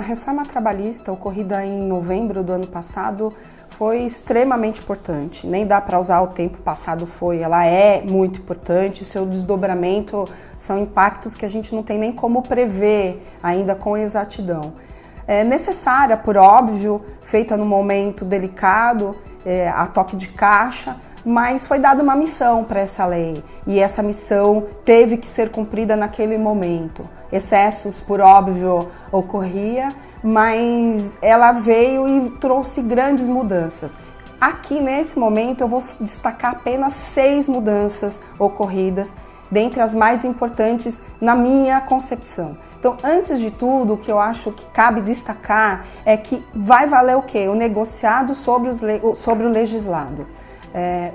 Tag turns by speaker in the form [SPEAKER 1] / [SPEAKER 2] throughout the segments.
[SPEAKER 1] reforma trabalhista ocorrida em novembro do ano passado foi extremamente importante. Nem dá para usar o tempo passado foi, ela é muito importante, o seu desdobramento são impactos que a gente não tem nem como prever ainda com exatidão. É necessária, por óbvio, feita num momento delicado, a toque de caixa, mas foi dada uma missão para essa lei e essa missão teve que ser cumprida naquele momento. Excessos, por óbvio, ocorria, mas ela veio e trouxe grandes mudanças. Aqui, nesse momento, eu vou destacar apenas 6 mudanças ocorridas, dentre as mais importantes na minha concepção. Então, antes de tudo, o que eu acho que cabe destacar é que vai valer o quê? O negociado sobre o legislado.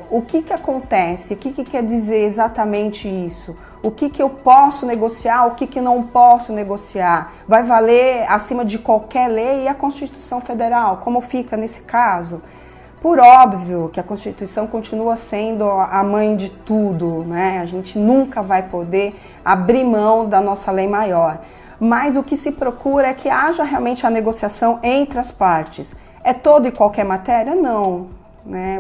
[SPEAKER 1] O que acontece? O que quer dizer exatamente isso? O que eu posso negociar? O que não posso negociar? Vai valer acima de qualquer lei e a Constituição Federal? Como fica nesse caso? Por óbvio que a Constituição continua sendo a mãe de tudo, né? A gente nunca vai poder abrir mão da nossa lei maior. Mas o que se procura é que haja realmente a negociação entre as partes. É toda e qualquer matéria? Não.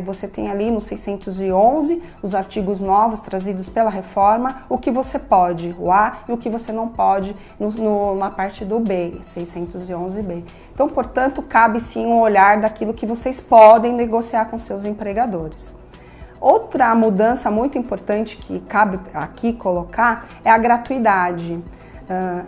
[SPEAKER 1] Você tem ali no 611 os artigos novos trazidos pela reforma, o que você pode, o A, e o que você não pode na parte do B, 611B. Então, portanto, cabe sim um olhar daquilo que vocês podem negociar com seus empregadores. Outra mudança muito importante que cabe aqui colocar é a gratuidade.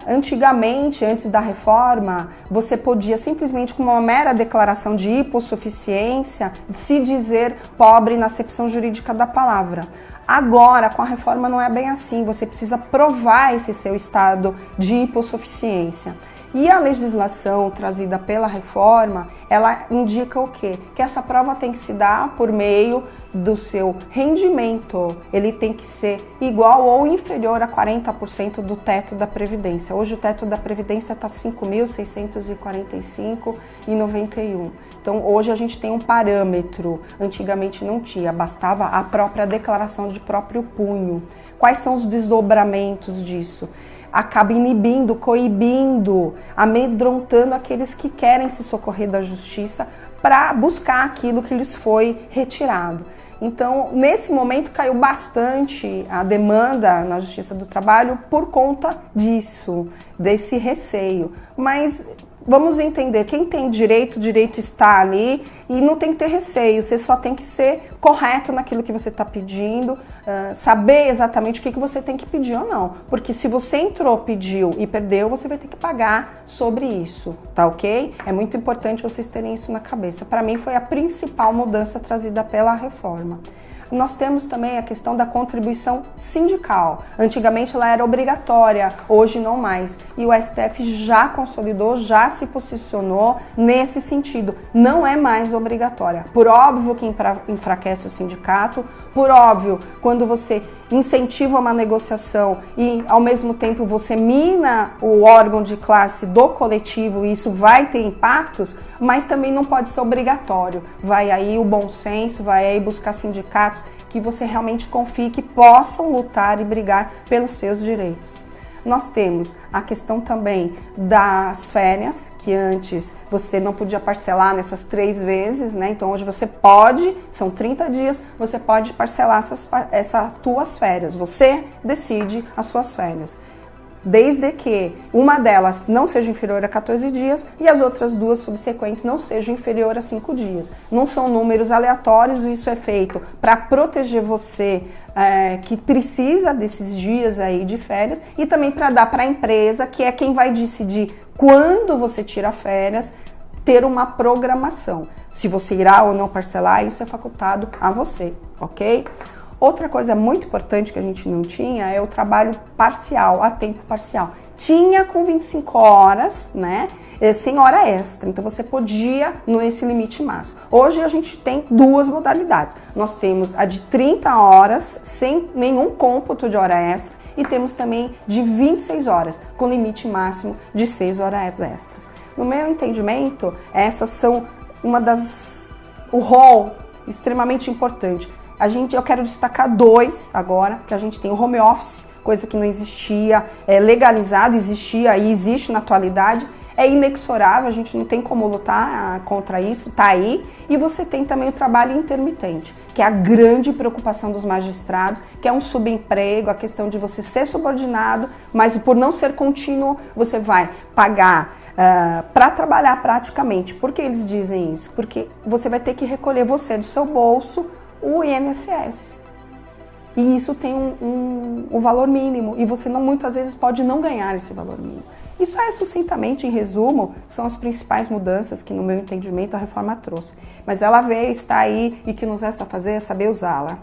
[SPEAKER 1] Antigamente, antes da reforma, você podia simplesmente com uma mera declaração de hipossuficiência se dizer pobre na acepção jurídica da palavra. Agora, com a reforma não é bem assim, você precisa provar esse seu estado de hipossuficiência. E a legislação trazida pela reforma, ela indica o quê? Que essa prova tem que se dar por meio do seu rendimento. Ele tem que ser igual ou inferior a 40% do teto da Previdência. Hoje o teto da Previdência está R$ 5.645,91. Então hoje a gente tem um parâmetro, antigamente não tinha, bastava a própria declaração de próprio punho. Quais são os desdobramentos disso? Acaba inibindo, coibindo, amedrontando aqueles que querem se socorrer da justiça para buscar aquilo que lhes foi retirado. Então, nesse momento, caiu bastante a demanda na Justiça do Trabalho por conta disso, desse receio. Mas vamos entender, quem tem direito, o direito está ali e não tem que ter receio, você só tem que ser correto naquilo que você está pedindo, saber exatamente o que você tem que pedir ou não. Porque se você entrou, pediu e perdeu, você vai ter que pagar sobre isso, tá ok? É muito importante vocês terem isso na cabeça. Para mim foi a principal mudança trazida pela reforma. Nós temos também a questão da contribuição sindical. Antigamente ela era obrigatória, hoje não mais. E o STF já consolidou, já se posicionou nesse sentido. Não é mais obrigatória. Por óbvio que enfraquece o sindicato, por óbvio, quando você incentiva uma negociação e ao mesmo tempo você mina o órgão de classe do coletivo, e isso vai ter impactos, mas também não pode ser obrigatório. Vai aí o bom senso, vai aí buscar sindicatos que você realmente confie que possam lutar e brigar pelos seus direitos. Nós temos a questão também das férias, que antes você não podia parcelar nessas 3 vezes, né? Então hoje você pode, são 30 dias, você pode parcelar essas tuas férias. Você decide as suas férias. Desde que uma delas não seja inferior a 14 dias e as outras 2 subsequentes não sejam inferior a 5 dias. Não são números aleatórios, isso é feito para proteger você que precisa desses dias aí de férias e também para dar para a empresa, que é quem vai decidir quando você tira férias, ter uma programação. Se você irá ou não parcelar, isso é facultado a você, ok? Outra coisa muito importante que a gente não tinha é o trabalho parcial, a tempo parcial. Tinha com 25 horas, né, sem hora extra, então você podia nesse limite máximo. Hoje a gente tem 2 modalidades. Nós temos a de 30 horas, sem nenhum cômputo de hora extra, e temos também de 26 horas, com limite máximo de 6 horas extras. No meu entendimento, essas são o rol extremamente importante. Eu quero destacar 2 agora, que a gente tem o home office, coisa que não existia, legalizado, existia e existe na atualidade. É inexorável, a gente não tem como lutar contra isso, tá aí. E você tem também o trabalho intermitente, que é a grande preocupação dos magistrados, que é um subemprego, a questão de você ser subordinado, mas por não ser contínuo, você vai pagar para trabalhar praticamente. Por que eles dizem isso? Porque você vai ter que recolher você do seu bolso o INSS. E isso tem um valor mínimo, e você muitas vezes pode não ganhar esse valor mínimo. Isso é sucintamente, em resumo, são as principais mudanças que, no meu entendimento, a reforma trouxe. Mas ela veio, está aí, e o que nos resta fazer é saber usá-la.